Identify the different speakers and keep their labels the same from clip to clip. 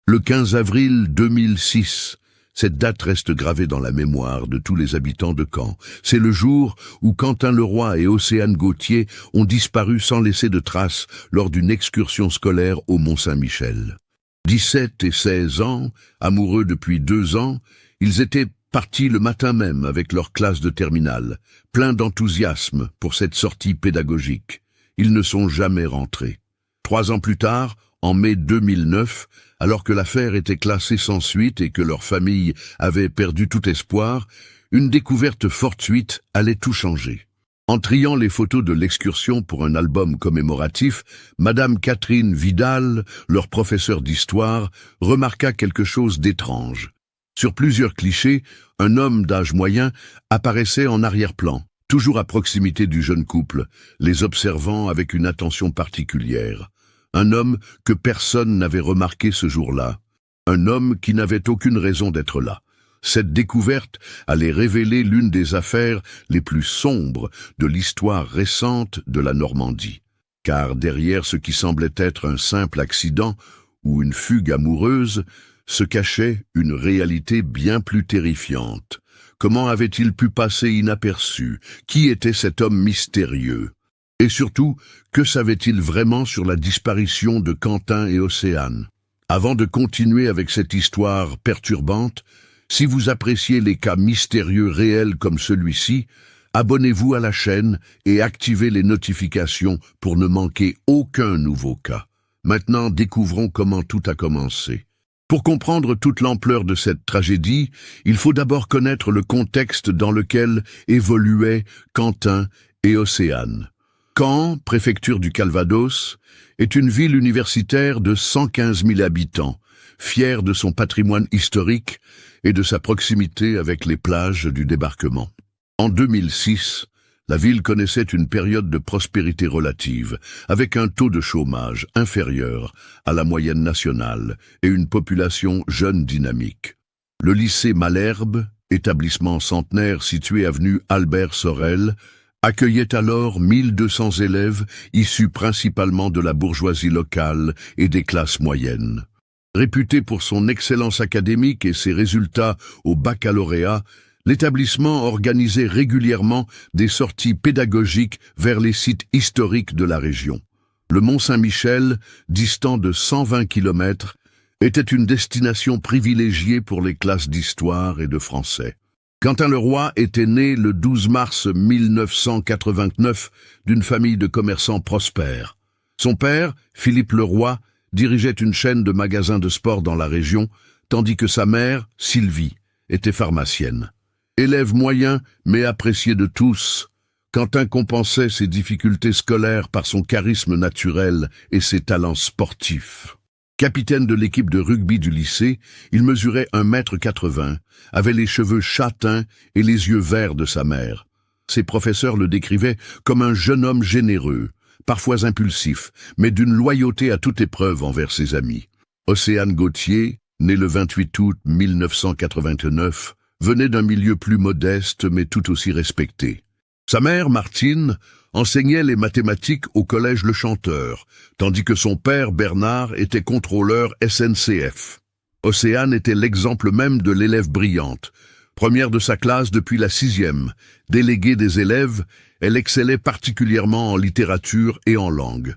Speaker 1: Le 15 avril 2006, cette date reste gravée dans la mémoire de tous les habitants de Caen. C'est le jour où Quentin Leroy et Océane Gauthier ont disparu sans laisser de traces lors d'une excursion scolaire au Mont-Saint-Michel. 17 et 16 ans, amoureux depuis 2 ans, ils étaient partis le matin même avec leur classe de terminale, pleins d'enthousiasme pour cette sortie pédagogique. Ils ne sont jamais rentrés. 3 ans plus tard, en mai 2009, alors que l'affaire était classée sans suite et que leur famille avait perdu tout espoir, une découverte fortuite allait tout changer. En triant les photos de l'excursion pour un album commémoratif, Madame Catherine Vidal, leur professeure d'histoire, remarqua quelque chose d'étrange. Sur plusieurs clichés, un homme d'âge moyen apparaissait en arrière-plan, toujours à proximité du jeune couple, les observant avec une attention particulière. Un homme que personne n'avait remarqué ce jour-là. Un homme qui n'avait aucune raison d'être là. Cette découverte allait révéler l'une des affaires les plus sombres de l'histoire récente de la Normandie. Car derrière ce qui semblait être un simple accident ou une fugue amoureuse, se cachait une réalité bien plus terrifiante. Comment avait-il pu passer inaperçu? Qui était cet homme mystérieux? Et surtout, que savait-il vraiment sur la disparition de Quentin et Océane? Avant de continuer avec cette histoire perturbante, si vous appréciez les cas mystérieux réels comme celui-ci, abonnez-vous à la chaîne et activez les notifications pour ne manquer aucun nouveau cas. Maintenant, découvrons comment tout a commencé. Pour comprendre toute l'ampleur de cette tragédie, il faut d'abord connaître le contexte dans lequel évoluaient Quentin et Océane. Caen, préfecture du Calvados, est une ville universitaire de 115 000 habitants, fière de son patrimoine historique et de sa proximité avec les plages du débarquement. En 2006, la ville connaissait une période de prospérité relative, avec un taux de chômage inférieur à la moyenne nationale et une population jeune dynamique. Le lycée Malherbe, établissement centenaire situé avenue Albert Sorel, accueillait alors 1200 élèves issus principalement de la bourgeoisie locale et des classes moyennes. Réputé pour son excellence académique et ses résultats au baccalauréat, l'établissement organisait régulièrement des sorties pédagogiques vers les sites historiques de la région. Le Mont-Saint-Michel, distant de 120 km, était une destination privilégiée pour les classes d'histoire et de français. Quentin Leroy était né le 12 mars 1989 d'une famille de commerçants prospères. Son père, Philippe Leroy, dirigeait une chaîne de magasins de sport dans la région, tandis que sa mère, Sylvie, était pharmacienne. Élève moyen, mais apprécié de tous, Quentin compensait ses difficultés scolaires par son charisme naturel et ses talents sportifs. Capitaine de l'équipe de rugby du lycée, il mesurait 1,80 m, avait les cheveux châtains et les yeux verts de sa mère. Ses professeurs le décrivaient comme un jeune homme généreux, parfois impulsif, mais d'une loyauté à toute épreuve envers ses amis. Océane Gauthier, née le 28 août 1989, venait d'un milieu plus modeste mais tout aussi respecté. Sa mère, Martine, enseignait les mathématiques au collège Le Chanteur, tandis que son père, Bernard, était contrôleur SNCF. Océane était l'exemple même de l'élève brillante. Première de sa classe depuis la 6e, déléguée des élèves, elle excellait particulièrement en littérature et en langue.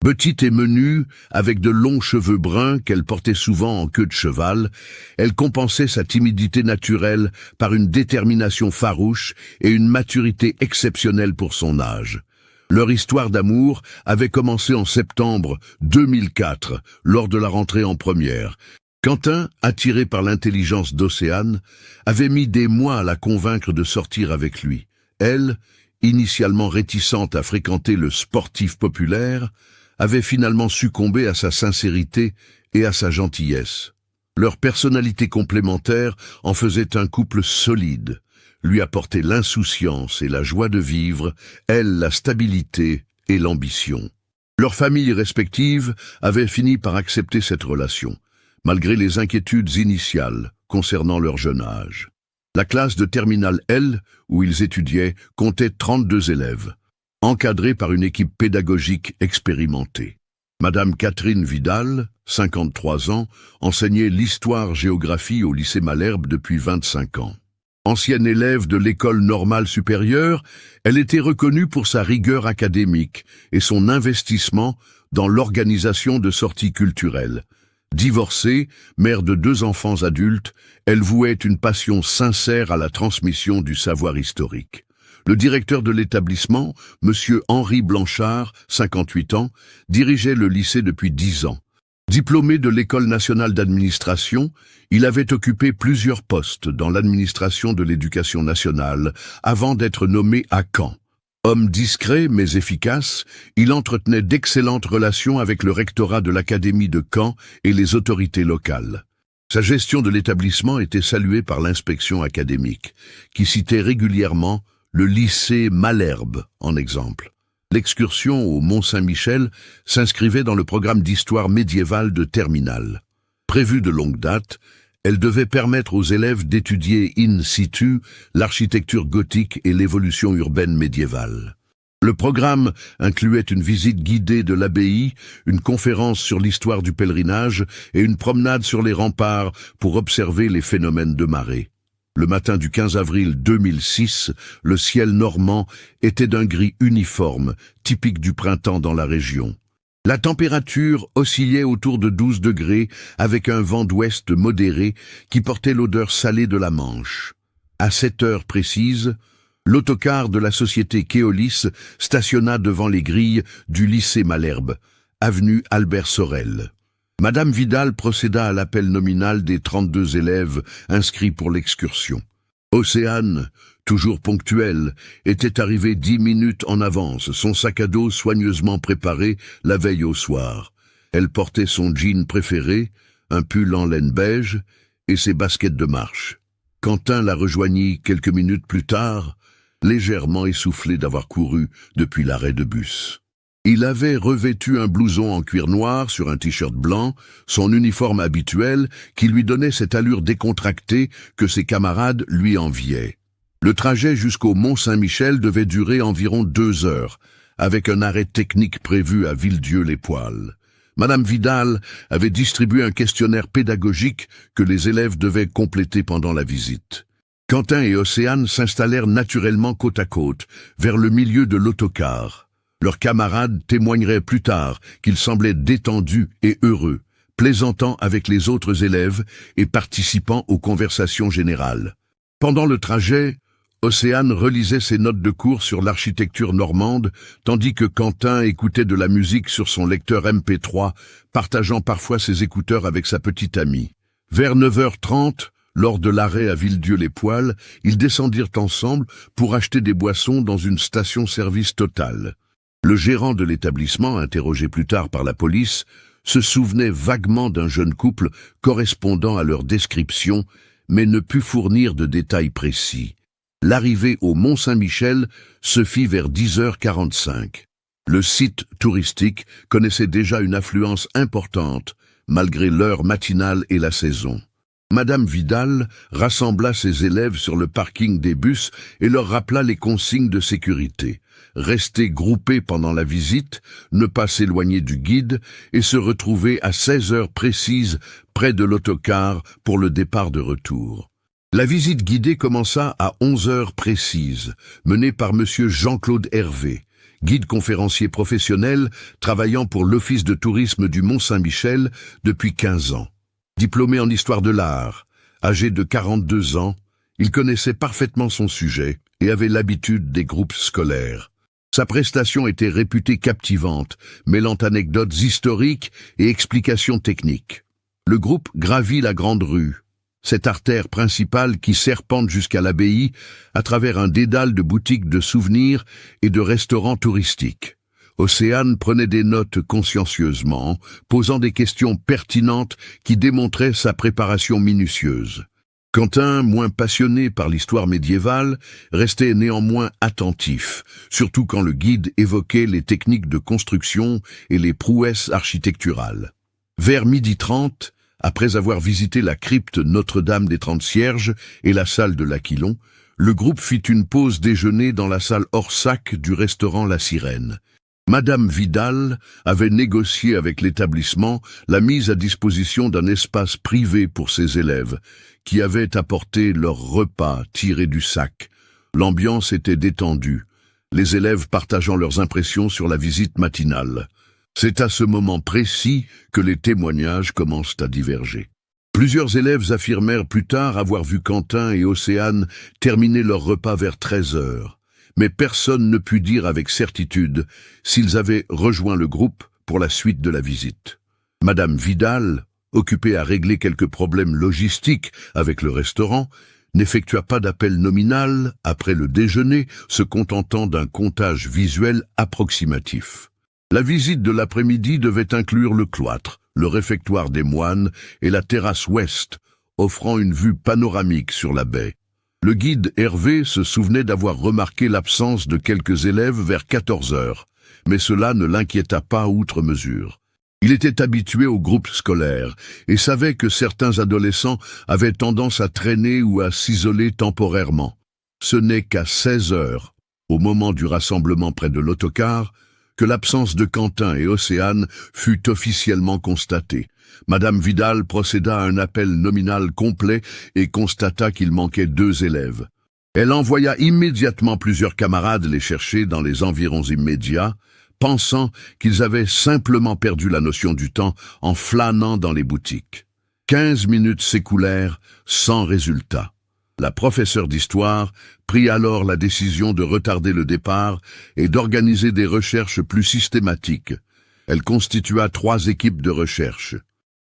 Speaker 1: Petite et menue, avec de longs cheveux bruns qu'elle portait souvent en queue de cheval, elle compensait sa timidité naturelle par une détermination farouche et une maturité exceptionnelle pour son âge. Leur histoire d'amour avait commencé en septembre 2004, lors de la rentrée en première. Quentin, attiré par l'intelligence d'Océane, avait mis des mois à la convaincre de sortir avec lui. Elle, initialement réticente à fréquenter le sportif populaire, avait finalement succombé à sa sincérité et à sa gentillesse. Leur personnalité complémentaire en faisait un couple solide, lui apportait l'insouciance et la joie de vivre, elle la stabilité et l'ambition. Leurs familles respectives avaient fini par accepter cette relation, malgré les inquiétudes initiales concernant leur jeune âge. La classe de terminale L, où ils étudiaient, comptait 32 élèves. Encadré par une équipe pédagogique expérimentée. Madame Catherine Vidal, 53 ans, enseignait l'histoire-géographie au lycée Malherbe depuis 25 ans. Ancienne élève de l'école normale supérieure, elle était reconnue pour sa rigueur académique et son investissement dans l'organisation de sorties culturelles. Divorcée, mère de 2 enfants adultes, elle vouait une passion sincère à la transmission du savoir historique. Le directeur de l'établissement, M. Henri Blanchard, 58 ans, dirigeait le lycée depuis 10 ans. Diplômé de l'École nationale d'administration, il avait occupé plusieurs postes dans l'administration de l'éducation nationale avant d'être nommé à Caen. Homme discret mais efficace, il entretenait d'excellentes relations avec le rectorat de l'Académie de Caen et les autorités locales. Sa gestion de l'établissement était saluée par l'inspection académique, qui citait régulièrement le lycée Malherbe en exemple. L'excursion au Mont-Saint-Michel s'inscrivait dans le programme d'histoire médiévale de terminale. Prévue de longue date, elle devait permettre aux élèves d'étudier in situ l'architecture gothique et l'évolution urbaine médiévale. Le programme incluait une visite guidée de l'abbaye, une conférence sur l'histoire du pèlerinage et une promenade sur les remparts pour observer les phénomènes de marée. Le matin du 15 avril 2006, le ciel normand était d'un gris uniforme, typique du printemps dans la région. La température oscillait autour de 12 degrés avec un vent d'ouest modéré qui portait l'odeur salée de la Manche. À 7 heures précises, l'autocar de la société Keolis stationna devant les grilles du lycée Malherbe, avenue Albert Sorel. Madame Vidal procéda à l'appel nominal des 32 élèves inscrits pour l'excursion. Océane, toujours ponctuelle, était arrivée 10 minutes en avance, son sac à dos soigneusement préparé la veille au soir. Elle portait son jean préféré, un pull en laine beige et ses baskets de marche. Quentin la rejoignit quelques minutes plus tard, légèrement essoufflé d'avoir couru depuis l'arrêt de bus. Il avait revêtu un blouson en cuir noir sur un t-shirt blanc, son uniforme habituel qui lui donnait cette allure décontractée que ses camarades lui enviaient. Le trajet jusqu'au Mont-Saint-Michel devait durer environ 2 heures, avec un arrêt technique prévu à Villedieu-les-Poêles. Madame Vidal avait distribué un questionnaire pédagogique que les élèves devaient compléter pendant la visite. Quentin et Océane s'installèrent naturellement côte à côte, vers le milieu de l'autocar. Leurs camarades témoigneraient plus tard qu'ils semblaient détendus et heureux, plaisantant avec les autres élèves et participant aux conversations générales. Pendant le trajet, Océane relisait ses notes de cours sur l'architecture normande, tandis que Quentin écoutait de la musique sur son lecteur MP3, partageant parfois ses écouteurs avec sa petite amie. Vers 9h30, lors de l'arrêt à Villedieu-les-Poêles, ils descendirent ensemble pour acheter des boissons dans une station-service Total. Le gérant de l'établissement, interrogé plus tard par la police, se souvenait vaguement d'un jeune couple correspondant à leur description, mais ne put fournir de détails précis. L'arrivée au Mont-Saint-Michel se fit vers 10h45. Le site touristique connaissait déjà une affluence importante, malgré l'heure matinale et la saison. Madame Vidal rassembla ses élèves sur le parking des bus et leur rappela les consignes de sécurité. Rester groupés pendant la visite, ne pas s'éloigner du guide et se retrouver à 16 heures précises près de l'autocar pour le départ de retour. La visite guidée commença à 11 heures précises, menée par monsieur Jean-Claude Hervé, guide conférencier professionnel travaillant pour l'Office de tourisme du Mont-Saint-Michel depuis 15 ans. Diplômé en histoire de l'art, âgé de 42 ans, il connaissait parfaitement son sujet et avait l'habitude des groupes scolaires. Sa prestation était réputée captivante, mêlant anecdotes historiques et explications techniques. Le groupe gravit la Grande Rue, cette artère principale qui serpente jusqu'à l'abbaye à travers un dédale de boutiques de souvenirs et de restaurants touristiques. Océane prenait des notes consciencieusement, posant des questions pertinentes qui démontraient sa préparation minutieuse. Quentin, moins passionné par l'histoire médiévale, restait néanmoins attentif, surtout quand le guide évoquait les techniques de construction et les prouesses architecturales. Vers 12h30, après avoir visité la crypte Notre-Dame des 30 Cierges et la salle de l'Aquilon, le groupe fit une pause déjeuner dans la salle hors sac du restaurant La Sirène. Madame Vidal avait négocié avec l'établissement la mise à disposition d'un espace privé pour ses élèves, qui avaient apporté leur repas tiré du sac. L'ambiance était détendue, les élèves partageant leurs impressions sur la visite matinale. C'est à ce moment précis que les témoignages commencent à diverger. Plusieurs élèves affirmèrent plus tard avoir vu Quentin et Océane terminer leur repas vers 13 heures. Mais personne ne put dire avec certitude s'ils avaient rejoint le groupe pour la suite de la visite. Madame Vidal, occupée à régler quelques problèmes logistiques avec le restaurant, n'effectua pas d'appel nominal après le déjeuner, se contentant d'un comptage visuel approximatif. La visite de l'après-midi devait inclure le cloître, le réfectoire des moines et la terrasse ouest, offrant une vue panoramique sur la baie. Le guide Hervé se souvenait d'avoir remarqué l'absence de quelques élèves vers 14 heures, mais cela ne l'inquiéta pas outre mesure. Il était habitué au groupe scolaire et savait que certains adolescents avaient tendance à traîner ou à s'isoler temporairement. Ce n'est qu'à 16 heures, au moment du rassemblement près de l'autocar, que l'absence de Quentin et Océane fut officiellement constatée. Madame Vidal procéda à un appel nominal complet et constata qu'il manquait 2 élèves. Elle envoya immédiatement plusieurs camarades les chercher dans les environs immédiats, pensant qu'ils avaient simplement perdu la notion du temps en flânant dans les boutiques. 15 minutes s'écoulèrent sans résultat. La professeure d'histoire prit alors la décision de retarder le départ et d'organiser des recherches plus systématiques. Elle constitua 3 équipes de recherche.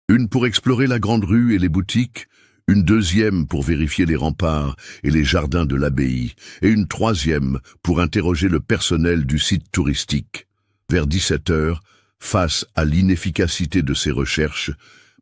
Speaker 1: Une pour explorer la grande rue et les boutiques, une deuxième pour vérifier les remparts et les jardins de l'abbaye, et une troisième pour interroger le personnel du site touristique. Vers 17 heures, face à l'inefficacité de ces recherches,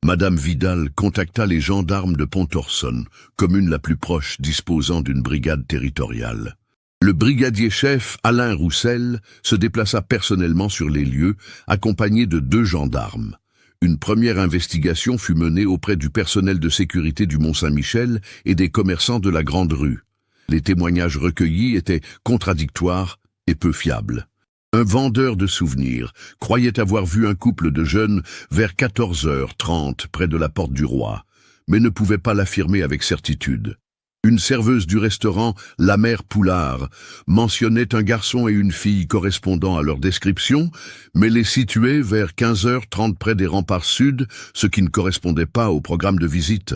Speaker 1: Madame Vidal contacta les gendarmes de Pontorson, commune la plus proche disposant d'une brigade territoriale. Le brigadier-chef Alain Roussel se déplaça personnellement sur les lieux, accompagné de 2 gendarmes. Une première investigation fut menée auprès du personnel de sécurité du Mont-Saint-Michel et des commerçants de la Grande Rue. Les témoignages recueillis étaient contradictoires et peu fiables. Un vendeur de souvenirs croyait avoir vu un couple de jeunes vers 14h30 près de la porte du Roi, mais ne pouvait pas l'affirmer avec certitude. Une serveuse du restaurant La Mère Poulard mentionnait un garçon et une fille correspondant à leur description, mais les situait vers 15h30 près des remparts sud, ce qui ne correspondait pas au programme de visite.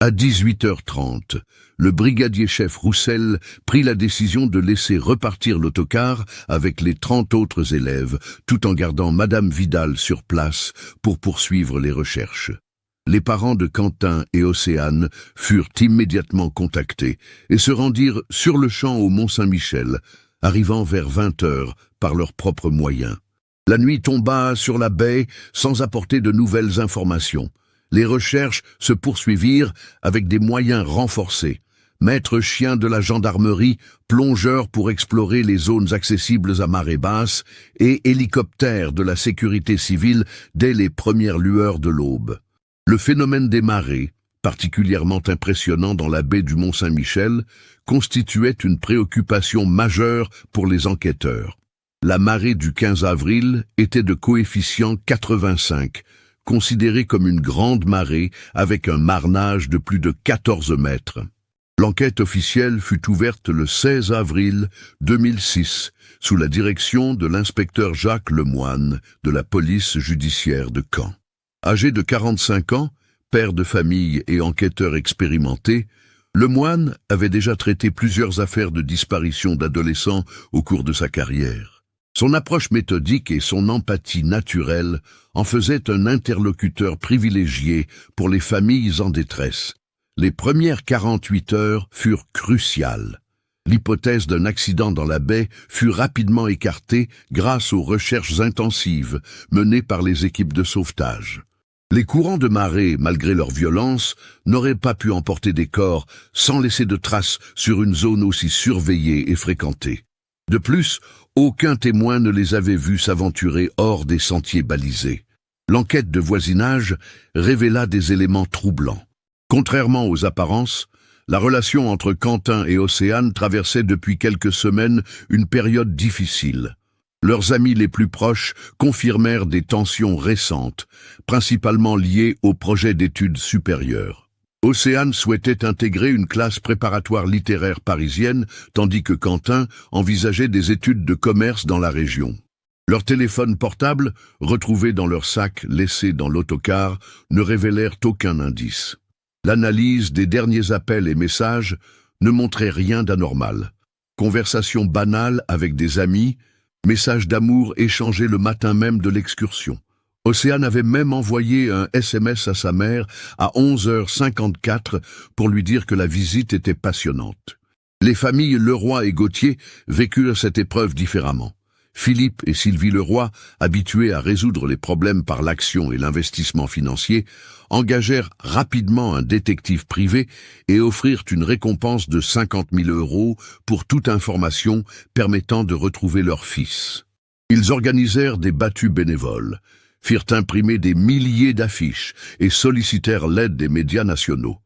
Speaker 1: À 18h30, le brigadier-chef Roussel prit la décision de laisser repartir l'autocar avec les 30 autres élèves, tout en gardant Madame Vidal sur place pour poursuivre les recherches. Les parents de Quentin et Océane furent immédiatement contactés et se rendirent sur le champ au Mont-Saint-Michel, arrivant vers 20h par leurs propres moyens. La nuit tomba sur la baie sans apporter de nouvelles informations. Les recherches se poursuivirent avec des moyens renforcés. Maître chien de la gendarmerie, plongeurs pour explorer les zones accessibles à marée basse et hélicoptères de la sécurité civile dès les premières lueurs de l'aube. Le phénomène des marées, particulièrement impressionnant dans la baie du Mont-Saint-Michel, constituait une préoccupation majeure pour les enquêteurs. La marée du 15 avril était de coefficient 85, considérée comme une grande marée avec un marnage de plus de 14 mètres. L'enquête officielle fut ouverte le 16 avril 2006 sous la direction de l'inspecteur Jacques Lemoine de la police judiciaire de Caen. Âgé de 45 ans, père de famille et enquêteur expérimenté, Lemoine avait déjà traité plusieurs affaires de disparition d'adolescents au cours de sa carrière. Son approche méthodique et son empathie naturelle en faisaient un interlocuteur privilégié pour les familles en détresse. Les premières 48 heures furent cruciales. L'hypothèse d'un accident dans la baie fut rapidement écartée grâce aux recherches intensives menées par les équipes de sauvetage. Les courants de marée, malgré leur violence, n'auraient pas pu emporter des corps sans laisser de traces sur une zone aussi surveillée et fréquentée. De plus, aucun témoin ne les avait vus s'aventurer hors des sentiers balisés. L'enquête de voisinage révéla des éléments troublants. Contrairement aux apparences, la relation entre Quentin et Océane traversait depuis quelques semaines une période difficile. Leurs amis les plus proches confirmèrent des tensions récentes, principalement liées au projet d'études supérieures. Océane souhaitait intégrer une classe préparatoire littéraire parisienne, tandis que Quentin envisageait des études de commerce dans la région. Leurs téléphones portables, retrouvés dans leur sac laissé dans l'autocar, ne révélèrent aucun indice. L'analyse des derniers appels et messages ne montrait rien d'anormal. Conversations banales avec des amis, messages d'amour échangés le matin même de l'excursion. Océane avait même envoyé un SMS à sa mère à 11h54 pour lui dire que la visite était passionnante. Les familles Leroy et Gauthier vécurent cette épreuve différemment. Philippe et Sylvie Leroy, habitués à résoudre les problèmes par l'action et l'investissement financier, engagèrent rapidement un détective privé et offrirent une récompense de 50 000 € pour toute information permettant de retrouver leur fils. Ils organisèrent des battues bénévoles, firent imprimer des milliers d'affiches et sollicitèrent l'aide des médias nationaux.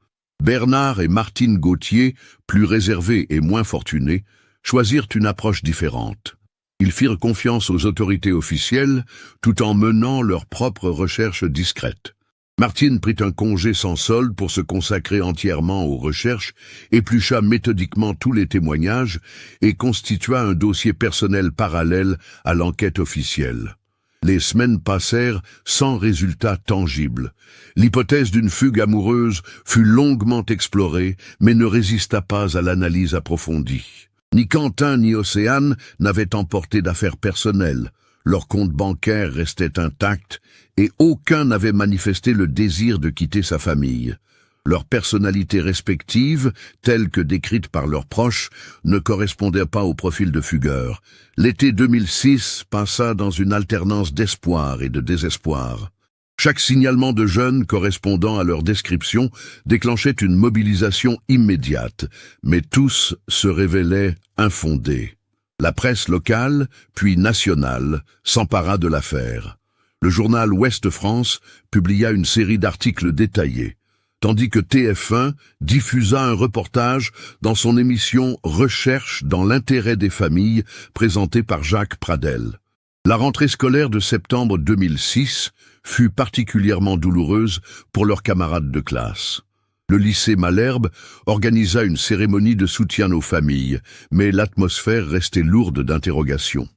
Speaker 1: Bernard et Martine Gauthier, plus réservés et moins fortunés, choisirent une approche différente. Ils firent confiance aux autorités officielles tout en menant leurs propres recherches discrètes. Martine prit un congé sans solde pour se consacrer entièrement aux recherches, éplucha méthodiquement tous les témoignages et constitua un dossier personnel parallèle à l'enquête officielle. Les semaines passèrent sans résultat tangible. L'hypothèse d'une fugue amoureuse fut longuement explorée, mais ne résista pas à l'analyse approfondie. Ni Quentin ni Océane n'avaient emporté d'affaires personnelles. Leurs comptes bancaires restaient intacts et aucun n'avait manifesté le désir de quitter sa famille. Leurs personnalités respectives, telles que décrites par leurs proches, ne correspondaient pas au profil de fugueurs. L'été 2006 passa dans une alternance d'espoir et de désespoir. Chaque signalement de jeunes correspondant à leur description déclenchait une mobilisation immédiate, mais tous se révélaient infondés. La presse locale, puis nationale, s'empara de l'affaire. Le journal Ouest France publia une série d'articles détaillés, tandis que TF1 diffusa un reportage dans son émission Recherche dans l'intérêt des familles, présentée par Jacques Pradel. La rentrée scolaire de septembre 2006 fut particulièrement douloureuse pour leurs camarades de classe. Le lycée Malherbe organisa une cérémonie de soutien aux familles, mais l'atmosphère restait lourde d'interrogations.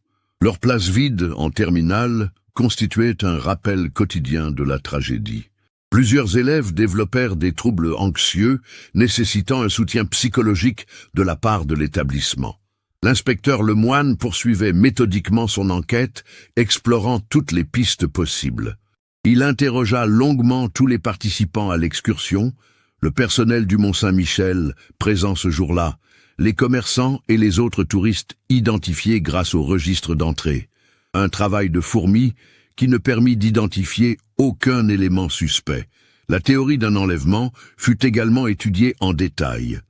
Speaker 1: Leur place vide en terminale constituait un rappel quotidien de la tragédie. Plusieurs élèves développèrent des troubles anxieux nécessitant un soutien psychologique de la part de l'établissement. L'inspecteur Lemoine poursuivait méthodiquement son enquête, explorant toutes les pistes possibles. Il interrogea longuement tous les participants à l'excursion, le personnel du Mont-Saint-Michel, présent ce jour-là, les commerçants et les autres touristes identifiés grâce au registre d'entrée. Un travail de fourmi qui ne permit d'identifier aucun élément suspect. La théorie d'un enlèvement fut également étudiée en détail.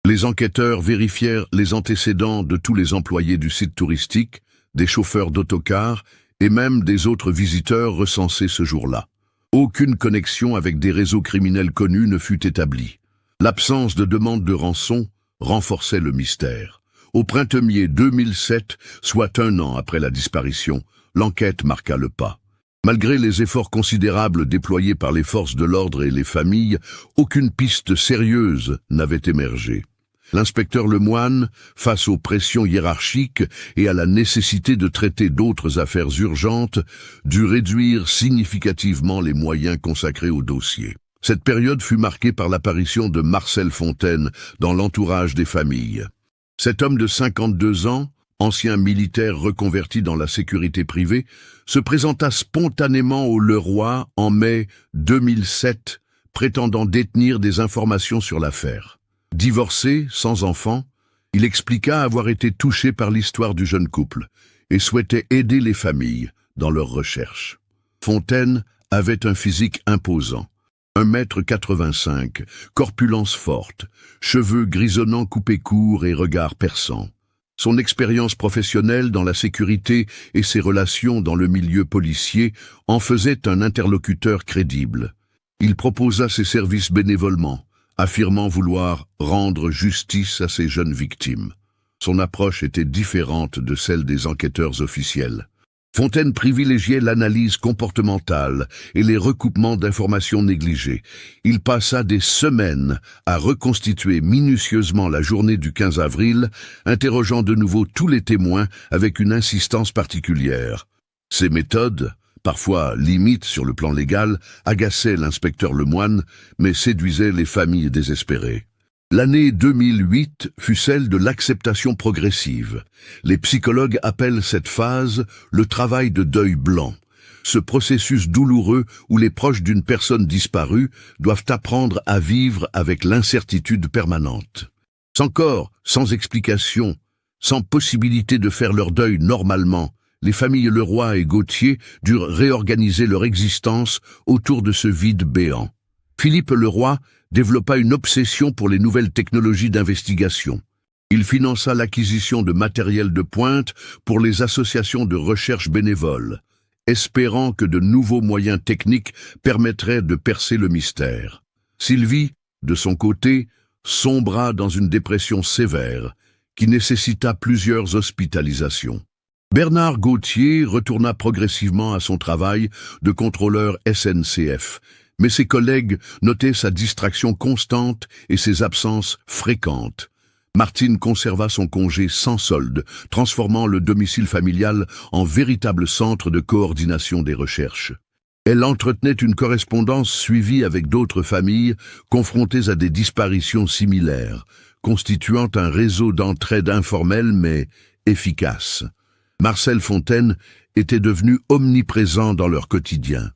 Speaker 1: Les enquêteurs vérifièrent les antécédents de tous les employés du site touristique, des chauffeurs d'autocars et même des autres visiteurs recensés ce jour-là. Aucune connexion avec des réseaux criminels connus ne fut établie. L'absence de demande de rançon renforçait le mystère. Au printemps 2007, soit un an après la disparition, l'enquête marqua le pas. Malgré les efforts considérables déployés par les forces de l'ordre et les familles, aucune piste sérieuse n'avait émergé. L'inspecteur Lemoine, face aux pressions hiérarchiques et à la nécessité de traiter d'autres affaires urgentes, dut réduire significativement les moyens consacrés au dossier. Cette période fut marquée par l'apparition de Marcel Fontaine dans l'entourage des familles. Cet homme de 52 ans, ancien militaire reconverti dans la sécurité privée, se présenta spontanément au Leroy en mai 2007, prétendant détenir des informations sur l'affaire. Divorcé, sans enfant, il expliqua avoir été touché par l'histoire du jeune couple et souhaitait aider les familles dans leurs recherches. Fontaine avait un physique imposant, 1,85 m, corpulence forte, cheveux grisonnants coupés courts et regard perçant. Son expérience professionnelle dans la sécurité et ses relations dans le milieu policier en faisaient un interlocuteur crédible. Il proposa ses services bénévolement, affirmant vouloir rendre justice à ses jeunes victimes. Son approche était différente de celle des enquêteurs officiels. Fontaine privilégiait l'analyse comportementale et les recoupements d'informations négligées. Il passa des semaines à reconstituer minutieusement la journée du 15 avril, interrogeant de nouveau tous les témoins avec une insistance particulière. Ces méthodes, parfois limites sur le plan légal, agaçaient l'inspecteur Lemoine, mais séduisaient les familles désespérées. L'année 2008 fut celle de l'acceptation progressive. Les psychologues appellent cette phase le travail de deuil blanc. Ce processus douloureux où les proches d'une personne disparue doivent apprendre à vivre avec l'incertitude permanente. Sans corps, sans explication, sans possibilité de faire leur deuil normalement, les familles Leroy et Gauthier durent réorganiser leur existence autour de ce vide béant. Philippe Leroy développa une obsession pour les nouvelles technologies d'investigation. Il finança l'acquisition de matériel de pointe pour les associations de recherche bénévoles, espérant que de nouveaux moyens techniques permettraient de percer le mystère. Sylvie, de son côté, sombra dans une dépression sévère qui nécessita plusieurs hospitalisations. Bernard Gauthier retourna progressivement à son travail de contrôleur SNCF, mais ses collègues notaient sa distraction constante et ses absences fréquentes. Martine conserva son congé sans solde, transformant le domicile familial en véritable centre de coordination des recherches. Elle entretenait une correspondance suivie avec d'autres familles confrontées à des disparitions similaires, constituant un réseau d'entraide informel mais efficace. Marcel Fontaine était devenu omniprésent dans leur quotidien.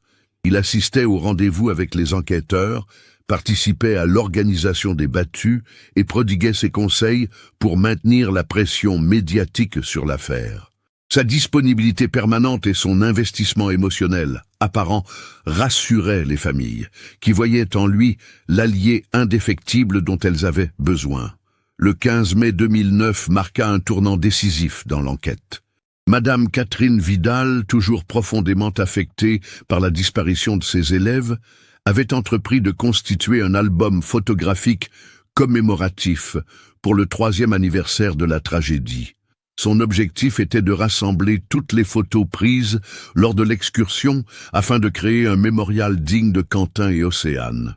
Speaker 1: Il assistait aux rendez-vous avec les enquêteurs, participait à l'organisation des battues et prodiguait ses conseils pour maintenir la pression médiatique sur l'affaire. Sa disponibilité permanente et son investissement émotionnel apparent rassuraient les familles, qui voyaient en lui l'allié indéfectible dont elles avaient besoin. Le 15 mai 2009 marqua un tournant décisif dans l'enquête. Madame Catherine Vidal, toujours profondément affectée par la disparition de ses élèves, avait entrepris de constituer un album photographique commémoratif pour le 3e anniversaire de la tragédie. Son objectif était de rassembler toutes les photos prises lors de l'excursion afin de créer un mémorial digne de Quentin et Océane.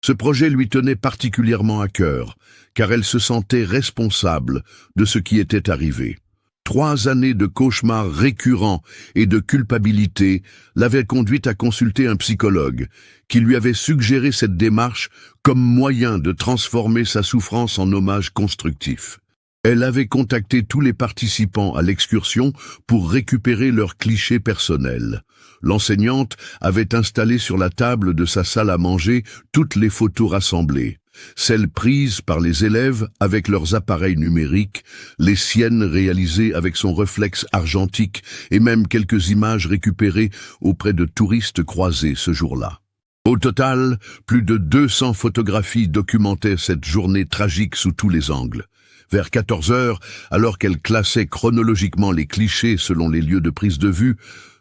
Speaker 1: Ce projet lui tenait particulièrement à cœur, car elle se sentait responsable de ce qui était arrivé. 3 années de cauchemars récurrents et de culpabilité l'avaient conduite à consulter un psychologue qui lui avait suggéré cette démarche comme moyen de transformer sa souffrance en hommage constructif. Elle avait contacté tous les participants à l'excursion pour récupérer leurs clichés personnels. L'enseignante avait installé sur la table de sa salle à manger toutes les photos rassemblées. Celles prises par les élèves avec leurs appareils numériques, les siennes réalisées avec son réflexe argentique et même quelques images récupérées auprès de touristes croisés ce jour-là. Au total, plus de 200 photographies documentaient cette journée tragique sous tous les angles. Vers 14 heures, alors qu'elle classait chronologiquement les clichés selon les lieux de prise de vue,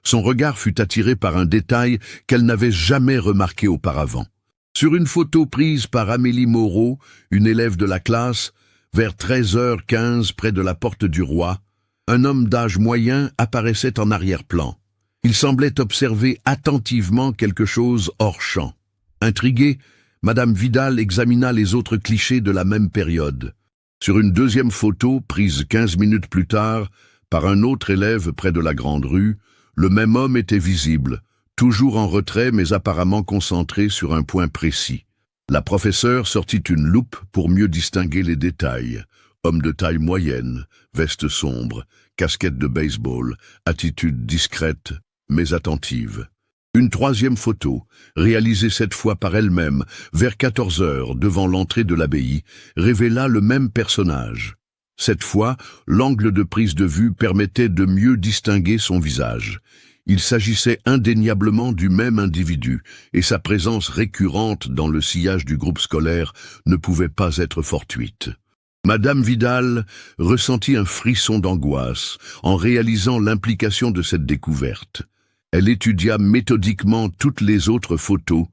Speaker 1: son regard fut attiré par un détail qu'elle n'avait jamais remarqué auparavant. Sur une photo prise par Amélie Moreau, une élève de la classe, vers 13h15 près de la porte du Roi, un homme d'âge moyen apparaissait en arrière-plan. Il semblait observer attentivement quelque chose hors champ. Intriguée, Madame Vidal examina les autres clichés de la même période. Sur une deuxième photo, prise 15 minutes plus tard, par un autre élève près de la Grande Rue, le même homme était visible, toujours en retrait mais apparemment concentré sur un point précis. La professeure sortit une loupe pour mieux distinguer les détails. Homme de taille moyenne, veste sombre, casquette de baseball, attitude discrète mais attentive. Une troisième photo, réalisée cette fois par elle-même, vers 14 heures devant l'entrée de l'abbaye, révéla le même personnage. Cette fois, l'angle de prise de vue permettait de mieux distinguer son visage. Il s'agissait indéniablement du même individu, et sa présence récurrente dans le sillage du groupe scolaire ne pouvait pas être fortuite. Madame Vidal ressentit un frisson d'angoisse en réalisant l'implication de cette découverte. Elle étudia méthodiquement toutes les autres photos,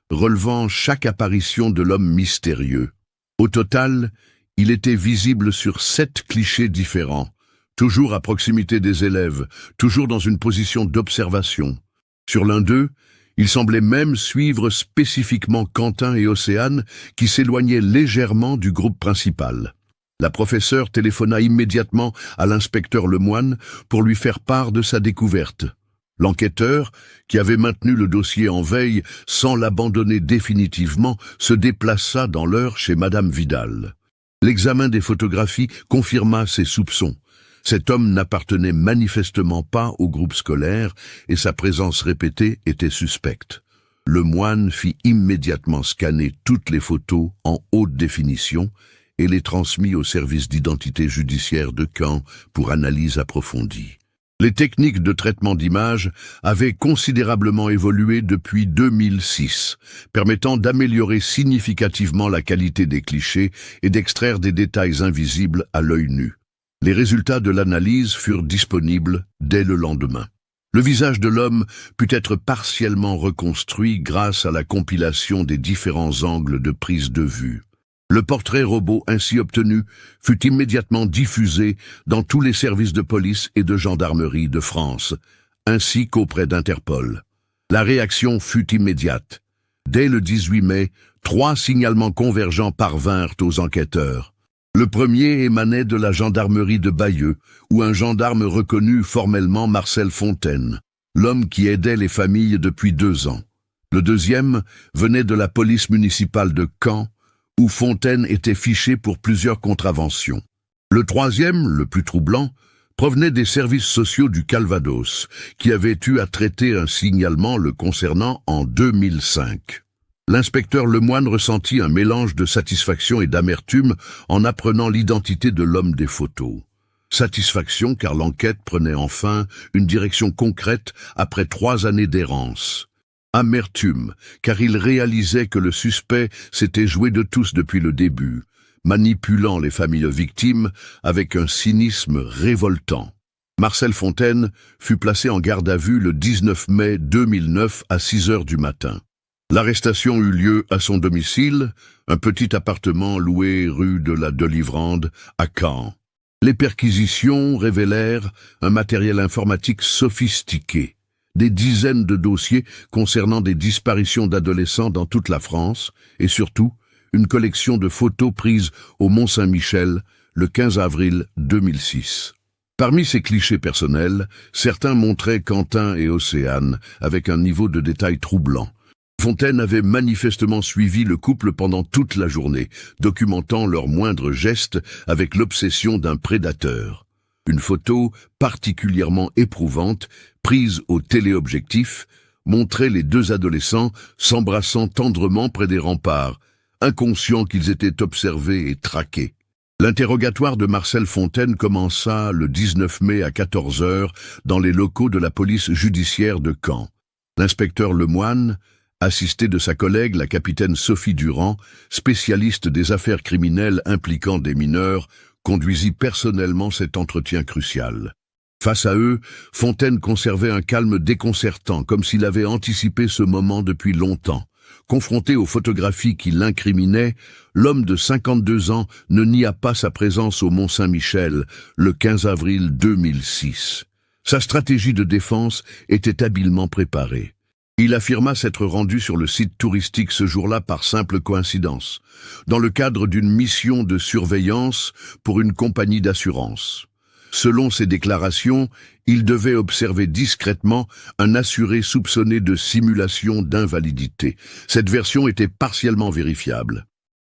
Speaker 1: relevant chaque apparition de l'homme mystérieux. Au total, Il était visible sur 7 clichés différents, toujours à proximité des élèves, toujours dans une position d'observation. Sur l'un d'eux, il semblait même suivre spécifiquement Quentin et Océane, qui s'éloignaient légèrement du groupe principal. La professeure téléphona immédiatement à l'inspecteur Lemoine pour lui faire part de sa découverte. L'enquêteur, qui avait maintenu le dossier en veille sans l'abandonner définitivement, se déplaça dans l'heure chez Madame Vidal. L'examen des photographies confirma ses soupçons. Cet homme n'appartenait manifestement pas au groupe scolaire et sa présence répétée était suspecte. Lemoine fit immédiatement scanner toutes les photos en haute définition et les transmit au service d'identité judiciaire de Caen pour analyse approfondie. Les techniques de traitement d'images avaient considérablement évolué depuis 2006, permettant d'améliorer significativement la qualité des clichés et d'extraire des détails invisibles à l'œil nu. Les résultats de l'analyse furent disponibles dès le lendemain. Le visage de l'homme put être partiellement reconstruit grâce à la compilation des différents angles de prise de vue. Le portrait robot ainsi obtenu fut immédiatement diffusé dans tous les services de police et de gendarmerie de France, ainsi qu'auprès d'Interpol. La réaction fut immédiate. Dès le 18 mai, 3 signalements convergents parvinrent aux enquêteurs. Le premier émanait de la gendarmerie de Bayeux, où un gendarme reconnut formellement Marcel Fontaine, l'homme qui aidait les familles depuis 2 ans. Le deuxième venait de la police municipale de Caen, où Fontaine était fiché pour plusieurs contraventions. Le troisième, le plus troublant, provenait des services sociaux du Calvados, qui avaient eu à traiter un signalement le concernant en 2005. L'inspecteur Lemoine ressentit un mélange de satisfaction et d'amertume en apprenant l'identité de l'homme des photos. Satisfaction car l'enquête prenait enfin une direction concrète après 3 années d'errance. Amertume, car il réalisait que le suspect s'était joué de tous depuis le début, manipulant les familles victimes avec un cynisme révoltant. Marcel Fontaine fut placé en garde à vue le 19 mai 2009 à 6 heures du matin. L'arrestation eut lieu à son domicile, un petit appartement loué rue de la Delivrande, à Caen. Les perquisitions révélèrent un matériel informatique sophistiqué, des dizaines de dossiers concernant des disparitions d'adolescents dans toute la France, et surtout, une collection de photos prises au Mont-Saint-Michel le 15 avril 2006. Parmi ces clichés personnels, certains montraient Quentin et Océane avec un niveau de détail troublant. Fontaine avait manifestement suivi le couple pendant toute la journée, documentant leurs moindres gestes avec l'obsession d'un prédateur. Une photo particulièrement éprouvante, prise au téléobjectif, montrait les 2 adolescents s'embrassant tendrement près des remparts, inconscients qu'ils étaient observés et traqués. L'interrogatoire de Marcel Fontaine commença le 19 mai à 14 heures dans les locaux de la police judiciaire de Caen. L'inspecteur Lemoine, assisté de sa collègue la capitaine Sophie Durand, spécialiste des affaires criminelles impliquant des mineurs, conduisit personnellement cet entretien crucial. Face à eux, Fontaine conservait un calme déconcertant, comme s'il avait anticipé ce moment depuis longtemps. Confronté aux photographies qui l'incriminaient, l'homme de 52 ans ne nia pas sa présence au Mont-Saint-Michel le 15 avril 2006. Sa stratégie de défense était habilement préparée. Il affirma s'être rendu sur le site touristique ce jour-là par simple coïncidence, dans le cadre d'une mission de surveillance pour une compagnie d'assurance. Selon ses déclarations, il devait observer discrètement un assuré soupçonné de simulation d'invalidité. Cette version était partiellement vérifiable.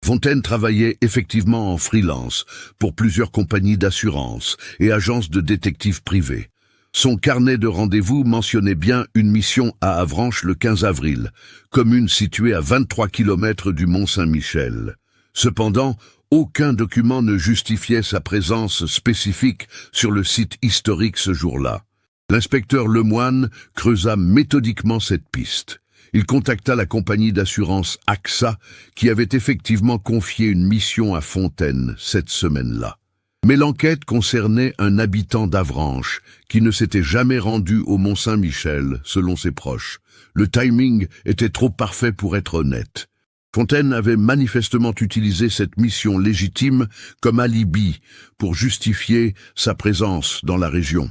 Speaker 1: Fontaine travaillait effectivement en freelance pour plusieurs compagnies d'assurance et agences de détectives privés. Son carnet de rendez-vous mentionnait bien une mission à Avranches le 15 avril, commune située à 23 km du Mont-Saint-Michel. Cependant, aucun document ne justifiait sa présence spécifique sur le site historique ce jour-là. L'inspecteur Lemoine creusa méthodiquement cette piste. Il contacta la compagnie d'assurance AXA, qui avait effectivement confié une mission à Fontaine cette semaine-là. Mais l'enquête concernait un habitant d'Avranches qui ne s'était jamais rendu au Mont-Saint-Michel, selon ses proches. Le timing était trop parfait pour être honnête. Fontaine avait manifestement utilisé cette mission légitime comme alibi pour justifier sa présence dans la région.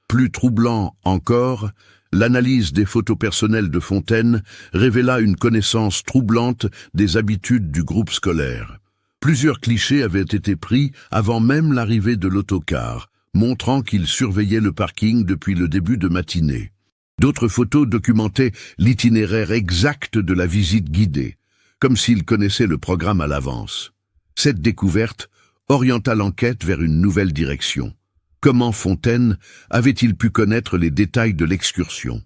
Speaker 1: Plus troublant encore, l'analyse des photos personnelles de Fontaine révéla une connaissance troublante des habitudes du groupe scolaire. Plusieurs clichés avaient été pris avant même l'arrivée de l'autocar, montrant qu'il surveillait le parking depuis le début de matinée. D'autres photos documentaient l'itinéraire exact de la visite guidée, comme s'il connaissait le programme à l'avance. Cette découverte orienta l'enquête vers une nouvelle direction. Comment Fontaine avait-il pu connaître les détails de l'excursion?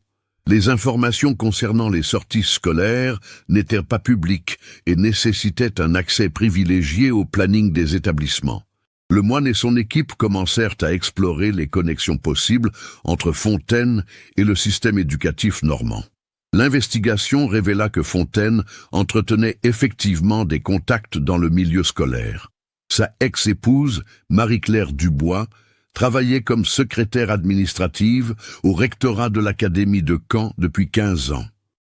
Speaker 1: Les informations concernant les sorties scolaires n'étaient pas publiques et nécessitaient un accès privilégié au planning des établissements. Le moine et son équipe commencèrent à explorer les connexions possibles entre Fontaine et le système éducatif normand. L'investigation révéla que Fontaine entretenait effectivement des contacts dans le milieu scolaire. Sa ex-épouse, Marie-Claire Dubois, travaillait comme secrétaire administrative au rectorat de l'Académie de Caen depuis 15 ans.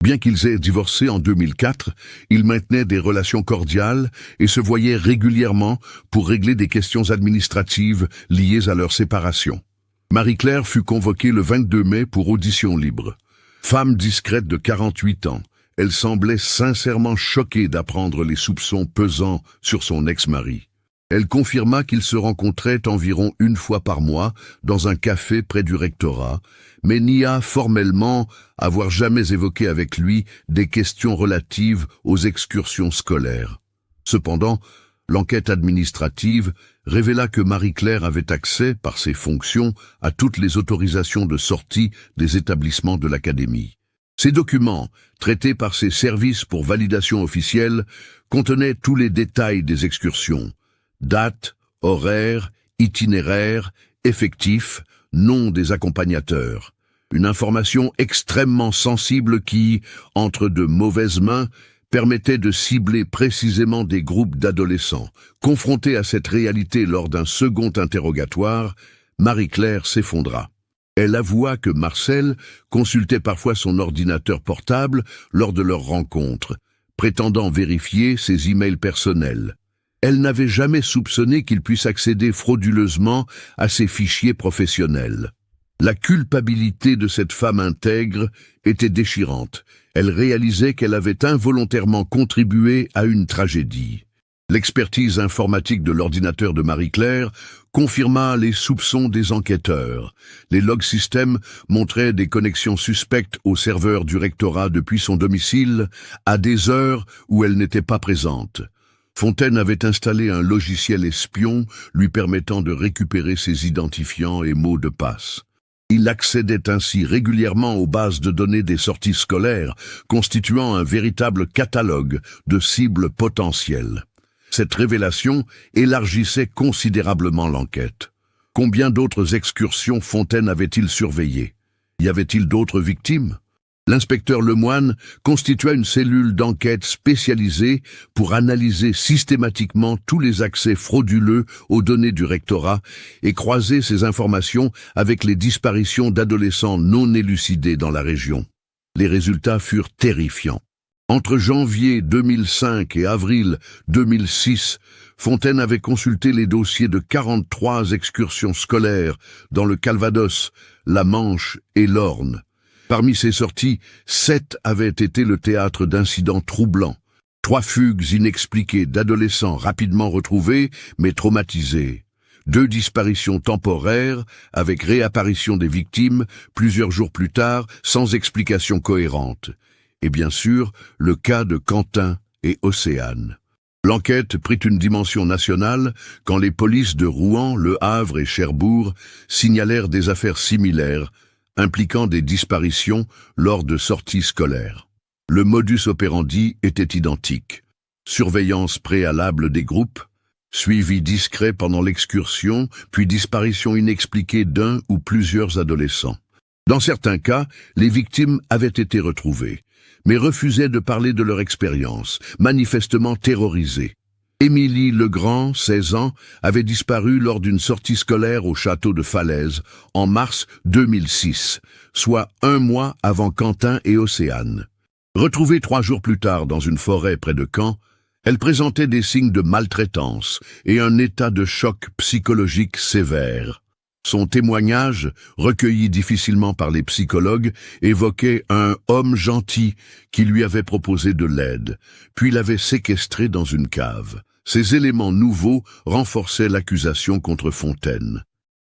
Speaker 1: Bien qu'ils aient divorcé en 2004, ils maintenaient des relations cordiales et se voyaient régulièrement pour régler des questions administratives liées à leur séparation. Marie-Claire fut convoquée le 22 mai pour audition libre. Femme discrète de 48 ans, elle semblait sincèrement choquée d'apprendre les soupçons pesant sur son ex-mari. Elle confirma qu'ils se rencontraient environ une fois par mois dans un café près du rectorat, mais nia formellement avoir jamais évoqué avec lui des questions relatives aux excursions scolaires. Cependant, l'enquête administrative révéla que Marie-Claire avait accès, par ses fonctions, à toutes les autorisations de sortie des établissements de l'Académie. Ces documents, traités par ses services pour validation officielle, contenaient tous les détails des excursions. Date, horaire, itinéraire, effectif, nom des accompagnateurs. Une information extrêmement sensible qui, entre de mauvaises mains, permettait de cibler précisément des groupes d'adolescents. Confrontée à cette réalité lors d'un second interrogatoire, Marie-Claire s'effondra. Elle avoua que Marcel consultait parfois son ordinateur portable lors de leur rencontre, prétendant vérifier ses emails personnels. Elle n'avait jamais soupçonné qu'il puisse accéder frauduleusement à ses fichiers professionnels. La culpabilité de cette femme intègre était déchirante. Elle réalisait qu'elle avait involontairement contribué à une tragédie. L'expertise informatique de l'ordinateur de Marie-Claire confirma les soupçons des enquêteurs. Les log systems montraient des connexions suspectes au serveur du rectorat depuis son domicile à des heures où elle n'était pas présente. Fontaine avait installé un logiciel espion lui permettant de récupérer ses identifiants et mots de passe. Il accédait ainsi régulièrement aux bases de données des sorties scolaires, constituant un véritable catalogue de cibles potentielles. Cette révélation élargissait considérablement l'enquête. Combien d'autres excursions Fontaine avait-il surveillées? Y avait-il d'autres victimes? L'inspecteur Lemoine constitua une cellule d'enquête spécialisée pour analyser systématiquement tous les accès frauduleux aux données du rectorat et croiser ces informations avec les disparitions d'adolescents non élucidés dans la région. Les résultats furent terrifiants. Entre janvier 2005 et avril 2006, Fontaine avait consulté les dossiers de 43 excursions scolaires dans le Calvados, la Manche et l'Orne. Parmi ces sorties, 7 avaient été le théâtre d'incidents troublants. 3 fugues inexpliquées d'adolescents rapidement retrouvés, mais traumatisés. 2 disparitions temporaires, avec réapparition des victimes plusieurs jours plus tard, sans explication cohérente. Et bien sûr, le cas de Quentin et Océane. L'enquête prit une dimension nationale quand les polices de Rouen, Le Havre et Cherbourg signalèrent des affaires similaires, impliquant des disparitions lors de sorties scolaires. Le modus operandi était identique. Surveillance préalable des groupes, suivi discret pendant l'excursion, puis disparition inexpliquée d'un ou plusieurs adolescents. Dans certains cas, les victimes avaient été retrouvées, mais refusaient de parler de leur expérience, manifestement terrorisées. Émilie Legrand, 16 ans, avait disparu lors d'une sortie scolaire au château de Falaise en mars 2006, soit 1 mois avant Quentin et Océane. Retrouvée 3 jours plus tard dans une forêt près de Caen, elle présentait des signes de maltraitance et un état de choc psychologique sévère. Son témoignage, recueilli difficilement par les psychologues, évoquait un homme gentil qui lui avait proposé de l'aide, puis l'avait séquestré dans une cave. Ces éléments nouveaux renforçaient l'accusation contre Fontaine.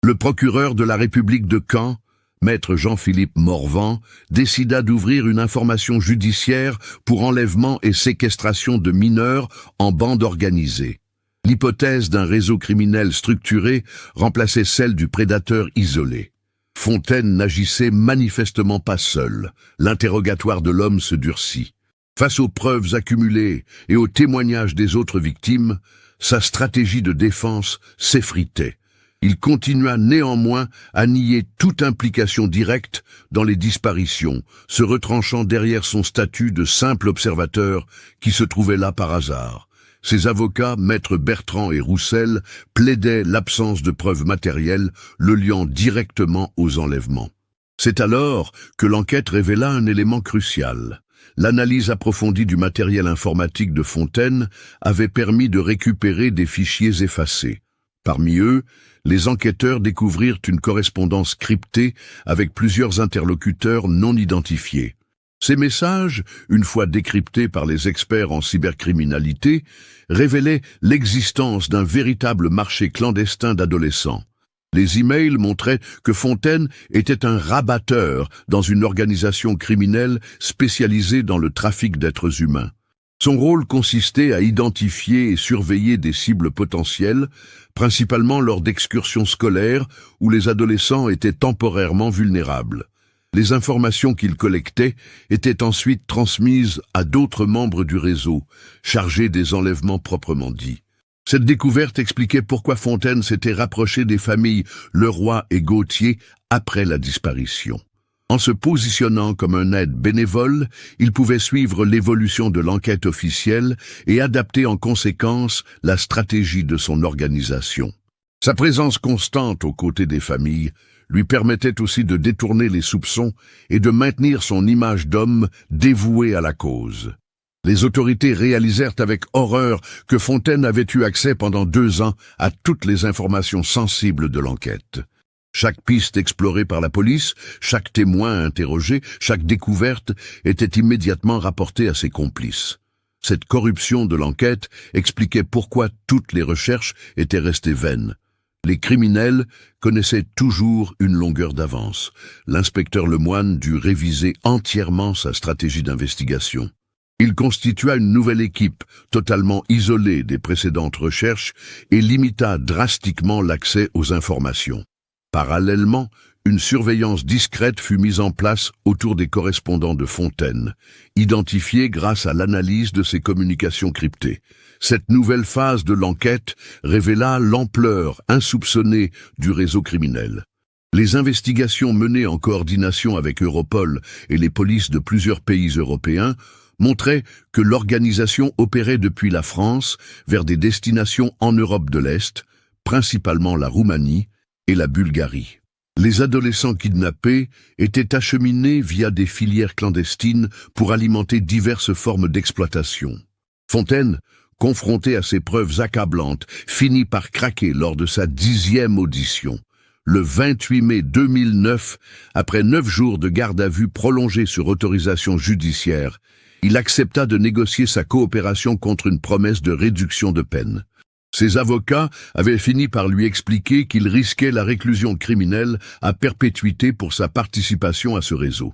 Speaker 1: Le procureur de la République de Caen, maître Jean-Philippe Morvan, décida d'ouvrir une information judiciaire pour enlèvement et séquestration de mineurs en bande organisée. L'hypothèse d'un réseau criminel structuré remplaçait celle du prédateur isolé. Fontaine n'agissait manifestement pas seul. L'interrogatoire de l'homme se durcit. Face aux preuves accumulées et aux témoignages des autres victimes, sa stratégie de défense s'effritait. Il continua néanmoins à nier toute implication directe dans les disparitions, se retranchant derrière son statut de simple observateur qui se trouvait là par hasard. Ses avocats, maîtres Bertrand et Roussel, plaidaient l'absence de preuves matérielles le liant directement aux enlèvements. C'est alors que l'enquête révéla un élément crucial. L'analyse approfondie du matériel informatique de Fontaine avait permis de récupérer des fichiers effacés. Parmi eux, les enquêteurs découvrirent une correspondance cryptée avec plusieurs interlocuteurs non identifiés. Ces messages, une fois décryptés par les experts en cybercriminalité, révélaient l'existence d'un véritable marché clandestin d'adolescents. Les emails montraient que Fontaine était un rabatteur dans une organisation criminelle spécialisée dans le trafic d'êtres humains. Son rôle consistait à identifier et surveiller des cibles potentielles, principalement lors d'excursions scolaires où les adolescents étaient temporairement vulnérables. Les informations qu'il collectait étaient ensuite transmises à d'autres membres du réseau, chargés des enlèvements proprement dits. Cette découverte expliquait pourquoi Fontaine s'était rapproché des familles Leroy et Gauthier après la disparition. En se positionnant comme un aide bénévole, il pouvait suivre l'évolution de l'enquête officielle et adapter en conséquence la stratégie de son organisation. Sa présence constante aux côtés des familles lui permettait aussi de détourner les soupçons et de maintenir son image d'homme dévoué à la cause. Les autorités réalisèrent avec horreur que Fontaine avait eu accès pendant 2 ans à toutes les informations sensibles de l'enquête. Chaque piste explorée par la police, chaque témoin interrogé, chaque découverte était immédiatement rapportée à ses complices. Cette corruption de l'enquête expliquait pourquoi toutes les recherches étaient restées vaines. Les criminels connaissaient toujours une longueur d'avance. L'inspecteur Lemoine dut réviser entièrement sa stratégie d'investigation. Il constitua une nouvelle équipe, totalement isolée des précédentes recherches, et limita drastiquement l'accès aux informations. Parallèlement, une surveillance discrète fut mise en place autour des correspondants de Fontaine, identifiés grâce à l'analyse de ses communications cryptées. Cette nouvelle phase de l'enquête révéla l'ampleur insoupçonnée du réseau criminel. Les investigations menées en coordination avec Europol et les polices de plusieurs pays européens montraient que l'organisation opérait depuis la France vers des destinations en Europe de l'Est, principalement la Roumanie et la Bulgarie. Les adolescents kidnappés étaient acheminés via des filières clandestines pour alimenter diverses formes d'exploitation. Fontaine, confronté à ces preuves accablantes, finit par craquer lors de sa 10e audition. Le 28 mai 2009, après 9 jours de garde à vue prolongée sur autorisation judiciaire, il accepta de négocier sa coopération contre une promesse de réduction de peine. Ses avocats avaient fini par lui expliquer qu'il risquait la réclusion criminelle à perpétuité pour sa participation à ce réseau.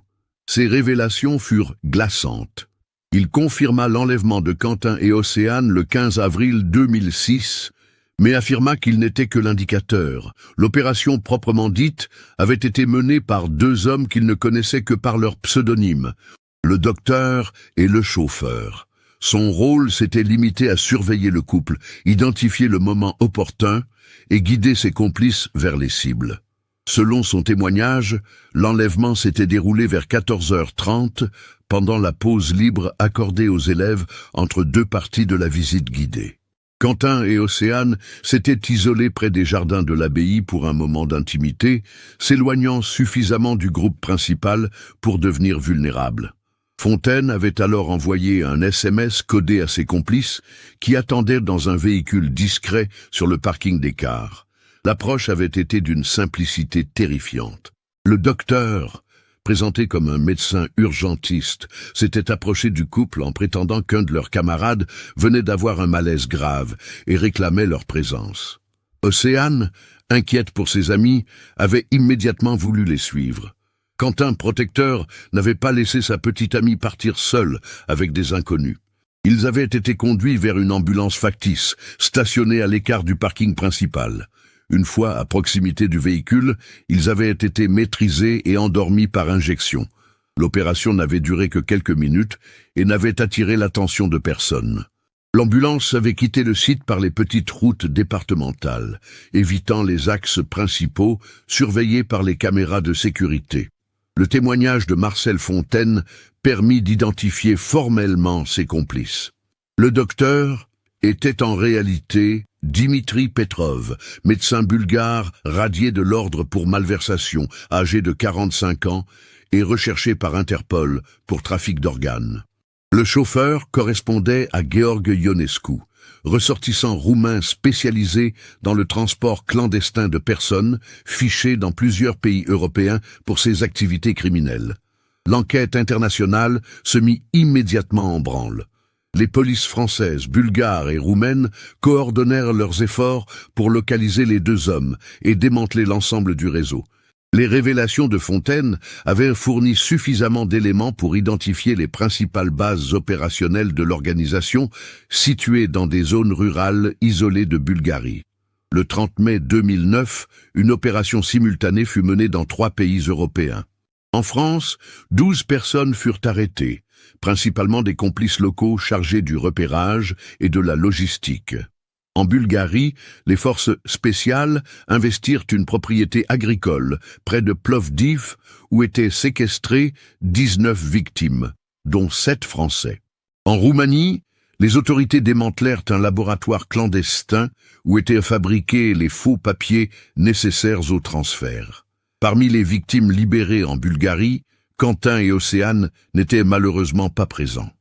Speaker 1: Ces révélations furent glaçantes. Il confirma l'enlèvement de Quentin et Océane le 15 avril 2006, mais affirma qu'il n'était que l'indicateur. L'opération proprement dite avait été menée par 2 hommes qu'il ne connaissait que par leur pseudonyme, le docteur et le chauffeur. Son rôle s'était limité à surveiller le couple, identifier le moment opportun et guider ses complices vers les cibles. Selon son témoignage, l'enlèvement s'était déroulé vers 14h30 pendant la pause libre accordée aux élèves entre 2 parties de la visite guidée. Quentin et Océane s'étaient isolés près des jardins de l'abbaye pour un moment d'intimité, s'éloignant suffisamment du groupe principal pour devenir vulnérables. Fontaine avait alors envoyé un SMS codé à ses complices qui attendaient dans un véhicule discret sur le parking des cars. L'approche avait été d'une simplicité terrifiante. Le docteur, présenté comme un médecin urgentiste, s'était approché du couple en prétendant qu'un de leurs camarades venait d'avoir un malaise grave et réclamait leur présence. Océane, inquiète pour ses amis, avait immédiatement voulu les suivre. Quentin, protecteur, n'avait pas laissé sa petite amie partir seule avec des inconnus. Ils avaient été conduits vers une ambulance factice, stationnée à l'écart du parking principal. Une fois à proximité du véhicule, ils avaient été maîtrisés et endormis par injection. L'opération n'avait duré que quelques minutes et n'avait attiré l'attention de personne. L'ambulance avait quitté le site par les petites routes départementales, évitant les axes principaux surveillés par les caméras de sécurité. Le témoignage de Marcel Fontaine permit d'identifier formellement ses complices. Le docteur était en réalité Dimitri Petrov, médecin bulgare radié de l'ordre pour malversation, âgé de 45 ans et recherché par Interpol pour trafic d'organes. Le chauffeur correspondait à Gheorghe Ionescu, ressortissant roumain spécialisé dans le transport clandestin de personnes, fiché dans plusieurs pays européens pour ses activités criminelles. L'enquête internationale se mit immédiatement en branle. Les polices françaises, bulgares et roumaines coordonnèrent leurs efforts pour localiser les deux hommes et démanteler l'ensemble du réseau. Les révélations de Fontaine avaient fourni suffisamment d'éléments pour identifier les principales bases opérationnelles de l'organisation situées dans des zones rurales isolées de Bulgarie. Le 30 mai 2009, une opération simultanée fut menée dans 3 pays européens. En France, 12 personnes furent arrêtées, principalement des complices locaux chargés du repérage et de la logistique. En Bulgarie, les forces spéciales investirent une propriété agricole près de Plovdiv où étaient séquestrées 19 victimes, dont 7 Français. En Roumanie, les autorités démantelèrent un laboratoire clandestin où étaient fabriqués les faux papiers nécessaires au transfert. Parmi les victimes libérées en Bulgarie, Quentin et Océane n'étaient malheureusement pas présents.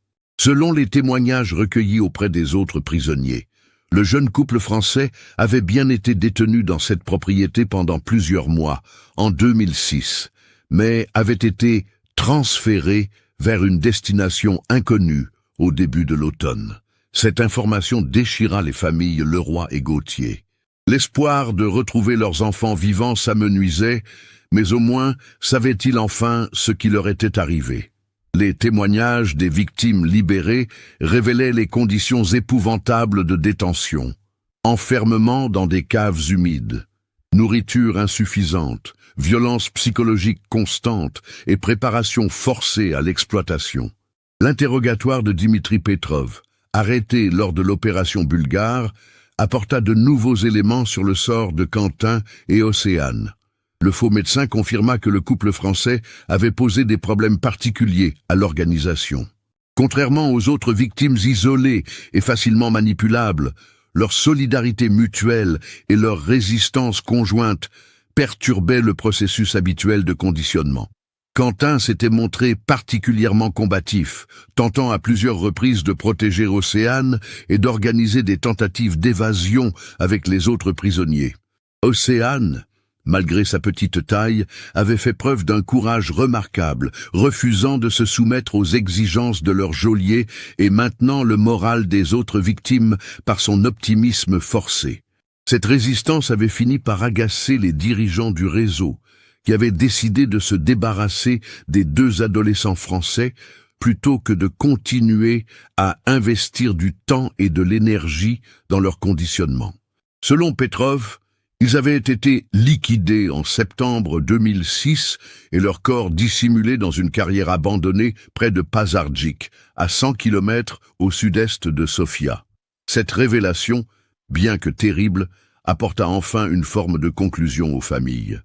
Speaker 1: Selon les témoignages recueillis auprès des autres prisonniers, le jeune couple français avait bien été détenu dans cette propriété pendant plusieurs mois, en 2006, mais avait été transféré vers une destination inconnue au début de l'automne. Cette information déchira les familles Leroy et Gauthier. L'espoir de retrouver leurs enfants vivants s'amenuisait, mais au moins savaient-ils enfin ce qui leur était arrivé. Les témoignages des victimes libérées révélaient les conditions épouvantables de détention. Enfermement dans des caves humides, nourriture insuffisante, violence psychologique constante et préparation forcée à l'exploitation. L'interrogatoire de Dimitri Petrov, arrêté lors de l'opération bulgare, apporta de nouveaux éléments sur le sort de Quentin et Océane. Le faux médecin confirma que le couple français avait posé des problèmes particuliers à l'organisation. Contrairement aux autres victimes isolées et facilement manipulables, leur solidarité mutuelle et leur résistance conjointe perturbaient le processus habituel de conditionnement. Quentin s'était montré particulièrement combatif, tentant à plusieurs reprises de protéger Océane et d'organiser des tentatives d'évasion avec les autres prisonniers. Océane, malgré sa petite taille, avait fait preuve d'un courage remarquable, refusant de se soumettre aux exigences de leur geôlier et maintenant le moral des autres victimes par son optimisme forcé. Cette résistance avait fini par agacer les dirigeants du réseau, qui avaient décidé de se débarrasser des 2 adolescents français plutôt que de continuer à investir du temps et de l'énergie dans leur conditionnement. Selon Petrov, ils avaient été liquidés en septembre 2006 et leur corps dissimulé dans une carrière abandonnée près de Pazardjik, à 100 km au sud-est de Sofia. Cette révélation, bien que terrible, apporta enfin une forme de conclusion aux familles.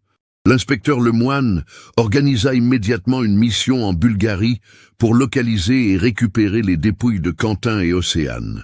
Speaker 1: L'inspecteur Lemoine organisa immédiatement une mission en Bulgarie pour localiser et récupérer les dépouilles de Quentin et Océane.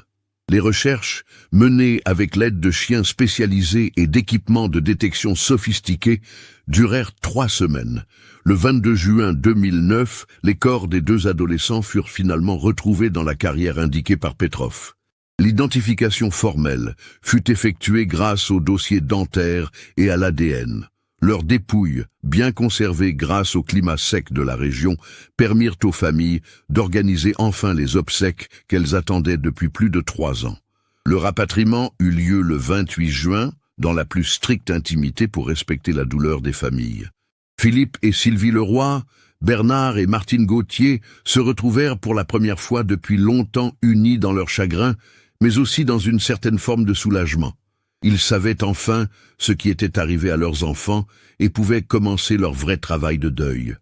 Speaker 1: Les recherches, menées avec l'aide de chiens spécialisés et d'équipements de détection sophistiqués, durèrent 3 semaines. Le 22 juin 2009, les corps des 2 adolescents furent finalement retrouvés dans la carrière indiquée par Petrov. L'identification formelle fut effectuée grâce au dossier dentaire et à l'ADN. Leurs dépouilles, bien conservées grâce au climat sec de la région, permirent aux familles d'organiser enfin les obsèques qu'elles attendaient depuis plus de 3 ans. Le rapatriement eut lieu le 28 juin, dans la plus stricte intimité pour respecter la douleur des familles. Philippe et Sylvie Leroy, Bernard et Martine Gauthier se retrouvèrent pour la première fois depuis longtemps unis dans leur chagrin, mais aussi dans une certaine forme de soulagement. Ils savaient enfin ce qui était arrivé à leurs enfants et pouvaient commencer leur vrai travail de deuil.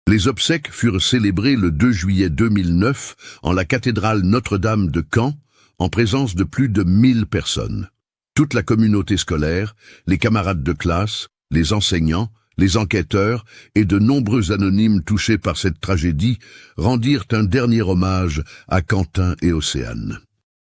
Speaker 1: Les obsèques furent célébrées le 2 juillet 2009 en la cathédrale Notre-Dame de Caen, en présence de plus de 1000 personnes. Toute la communauté scolaire, les camarades de classe, les enseignants, les enquêteurs et de nombreux anonymes touchés par cette tragédie rendirent un dernier hommage à Quentin et Océane.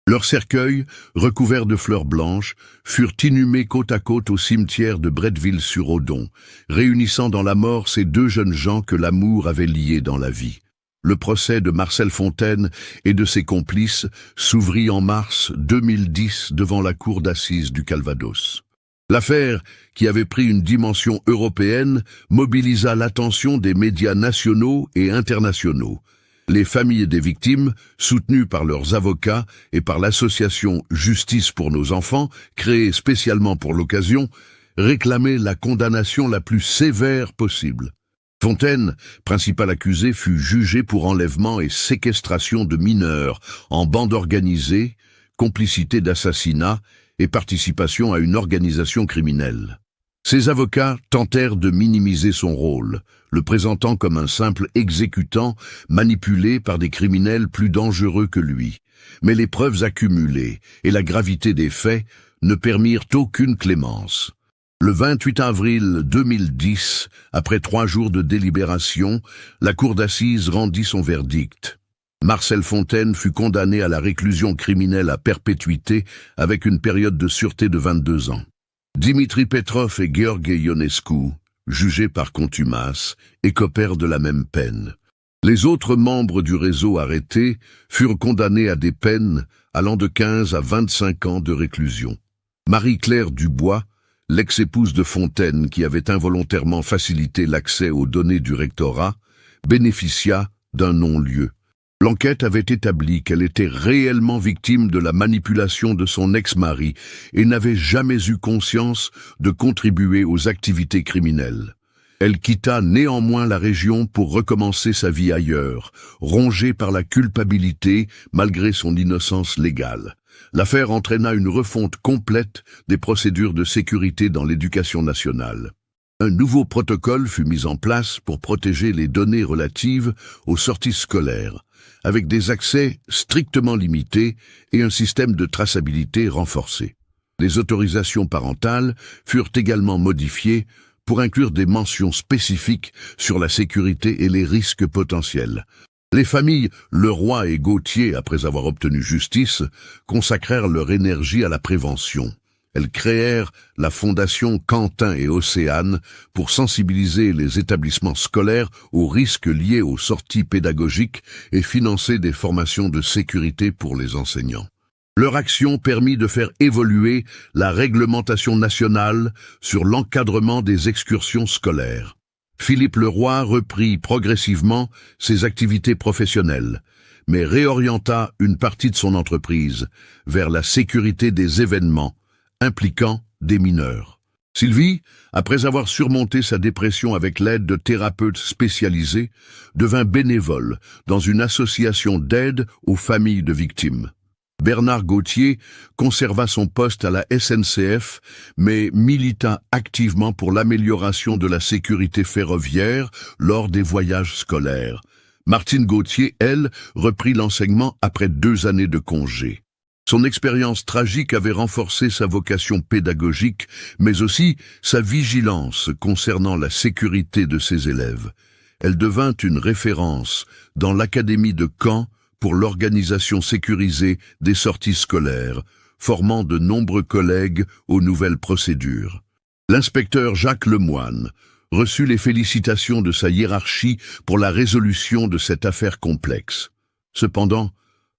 Speaker 1: Leurs cercueils, recouverts de fleurs blanches, furent inhumés côte à côte au cimetière de Bretteville-sur-Odon, réunissant dans la mort ces 2 jeunes gens que l'amour avait liés dans la vie. Le procès de Marcel Fontaine et de ses complices s'ouvrit en mars 2010 devant la cour d'assises du Calvados. L'affaire, qui avait pris une dimension européenne, mobilisa l'attention des médias nationaux et internationaux. Les familles des victimes, soutenues par leurs avocats et par l'association Justice pour nos enfants, créée spécialement pour l'occasion, réclamaient la condamnation la plus sévère possible. Fontaine, principal accusé, fut jugé pour enlèvement et séquestration de mineurs en bande organisée, complicité d'assassinat et participation à une organisation criminelle. Ses avocats tentèrent de minimiser son rôle, le présentant comme un simple exécutant manipulé par des criminels plus dangereux que lui. Mais les preuves accumulées et la gravité des faits ne permirent aucune clémence. Le 28 avril 2010, après 3 jours de délibération, la cour d'assises rendit son verdict. Marcel Fontaine fut condamné à la réclusion criminelle à perpétuité avec une période de sûreté de 22 ans. Dimitri Petrov et Gheorghe Ionescu, jugés par contumace, écopèrent de la même peine. Les autres membres du réseau arrêtés furent condamnés à des peines allant de 15 à 25 ans de réclusion. Marie-Claire Dubois, l'ex-épouse de Fontaine qui avait involontairement facilité l'accès aux données du rectorat, bénéficia d'un non-lieu. L'enquête avait établi qu'elle était réellement victime de la manipulation de son ex-mari et n'avait jamais eu conscience de contribuer aux activités criminelles. Elle quitta néanmoins la région pour recommencer sa vie ailleurs, rongée par la culpabilité malgré son innocence légale. L'affaire entraîna une refonte complète des procédures de sécurité dans l'éducation nationale. Un nouveau protocole fut mis en place pour protéger les données relatives aux sorties scolaires, avec des accès strictement limités et un système de traçabilité renforcé. Les autorisations parentales furent également modifiées pour inclure des mentions spécifiques sur la sécurité et les risques potentiels. Les familles Leroy et Gauthier, après avoir obtenu justice, consacrèrent leur énergie à la prévention. Elles créèrent la fondation Quentin et Océane pour sensibiliser les établissements scolaires aux risques liés aux sorties pédagogiques et financer des formations de sécurité pour les enseignants. Leur action permit de faire évoluer la réglementation nationale sur l'encadrement des excursions scolaires. Philippe Leroy reprit progressivement ses activités professionnelles, mais réorienta une partie de son entreprise vers la sécurité des événements impliquant des mineurs. Sylvie, après avoir surmonté sa dépression avec l'aide de thérapeutes spécialisés, devint bénévole dans une association d'aide aux familles de victimes. Bernard Gauthier conserva son poste à la SNCF, mais milita activement pour l'amélioration de la sécurité ferroviaire lors des voyages scolaires. Martine Gauthier, elle, reprit l'enseignement après 2 années de congé. Son expérience tragique avait renforcé sa vocation pédagogique, mais aussi sa vigilance concernant la sécurité de ses élèves. Elle devint une référence dans l'académie de Caen pour l'organisation sécurisée des sorties scolaires, formant de nombreux collègues aux nouvelles procédures. L'inspecteur Jacques Lemoine reçut les félicitations de sa hiérarchie pour la résolution de cette affaire complexe. Cependant,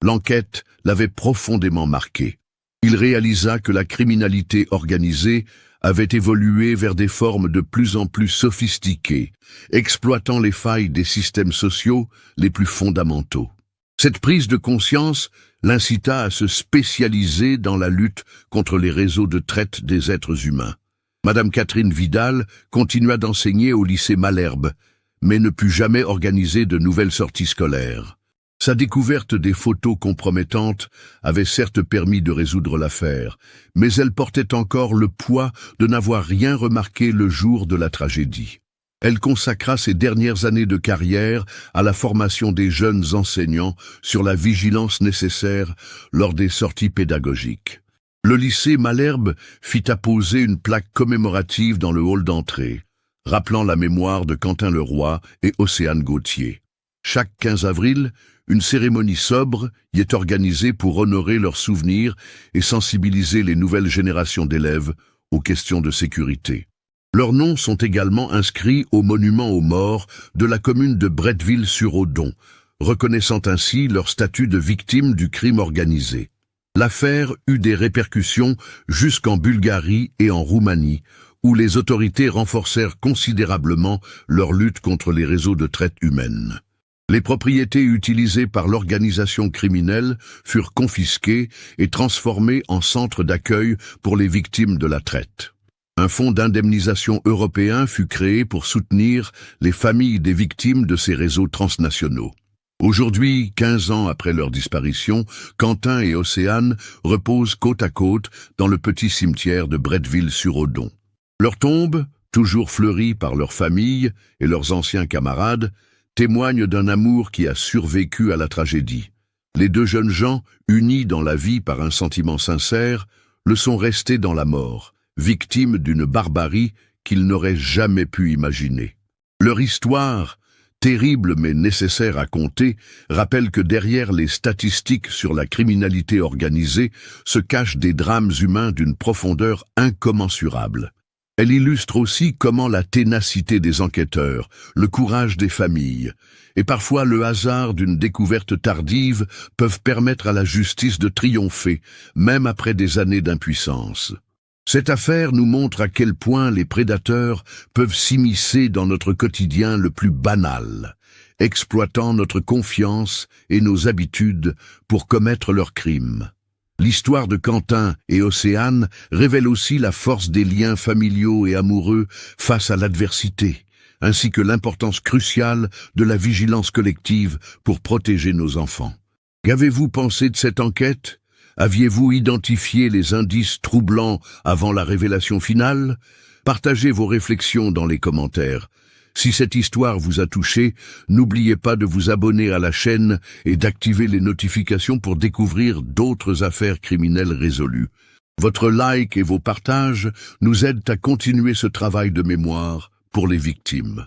Speaker 1: l'enquête l'avait profondément marqué. Il réalisa que la criminalité organisée avait évolué vers des formes de plus en plus sophistiquées, exploitant les failles des systèmes sociaux les plus fondamentaux. Cette prise de conscience l'incita à se spécialiser dans la lutte contre les réseaux de traite des êtres humains. Madame Catherine Vidal continua d'enseigner au lycée Malherbe, mais ne put jamais organiser de nouvelles sorties scolaires. Sa découverte des photos compromettantes avait certes permis de résoudre l'affaire, mais elle portait encore le poids de n'avoir rien remarqué le jour de la tragédie. Elle consacra ses dernières années de carrière à la formation des jeunes enseignants sur la vigilance nécessaire lors des sorties pédagogiques. Le lycée Malherbe fit apposer une plaque commémorative dans le hall d'entrée, rappelant la mémoire de Quentin Leroy et Océane Gauthier. Chaque 15 avril, une cérémonie sobre y est organisée pour honorer leurs souvenirs et sensibiliser les nouvelles générations d'élèves aux questions de sécurité. Leurs noms sont également inscrits au monument aux morts de la commune de Bretteville-sur-Odon, reconnaissant ainsi leur statut de victime du crime organisé. L'affaire eut des répercussions jusqu'en Bulgarie et en Roumanie, où les autorités renforcèrent considérablement leur lutte contre les réseaux de traite humaine. Les propriétés utilisées par l'organisation criminelle furent confisquées et transformées en centres d'accueil pour les victimes de la traite. Un fonds d'indemnisation européen fut créé pour soutenir les familles des victimes de ces réseaux transnationaux. Aujourd'hui, 15 ans après leur disparition, Quentin et Océane reposent côte à côte dans le petit cimetière de Bretteville-sur-Odon. Leur tombe, toujours fleurie par leur famille et leurs anciens camarades, témoigne d'un amour qui a survécu à la tragédie. Les deux jeunes gens, unis dans la vie par un sentiment sincère, le sont restés dans la mort, victimes d'une barbarie qu'ils n'auraient jamais pu imaginer. Leur histoire, terrible mais nécessaire à conter, rappelle que derrière les statistiques sur la criminalité organisée se cachent des drames humains d'une profondeur incommensurable. Elle illustre aussi comment la ténacité des enquêteurs, le courage des familles, et parfois le hasard d'une découverte tardive peuvent permettre à la justice de triompher, même après des années d'impuissance. Cette affaire nous montre à quel point les prédateurs peuvent s'immiscer dans notre quotidien le plus banal, exploitant notre confiance et nos habitudes pour commettre leurs crimes. L'histoire de Quentin et Océane révèle aussi la force des liens familiaux et amoureux face à l'adversité, ainsi que l'importance cruciale de la vigilance collective pour protéger nos enfants. Qu'avez-vous pensé de cette enquête ? Aviez-vous identifié les indices troublants avant la révélation finale? Partagez vos réflexions dans les commentaires. Si cette histoire vous a touché, n'oubliez pas de vous abonner à la chaîne et d'activer les notifications pour découvrir d'autres affaires criminelles résolues. Votre like et vos partages nous aident à continuer ce travail de mémoire pour les victimes.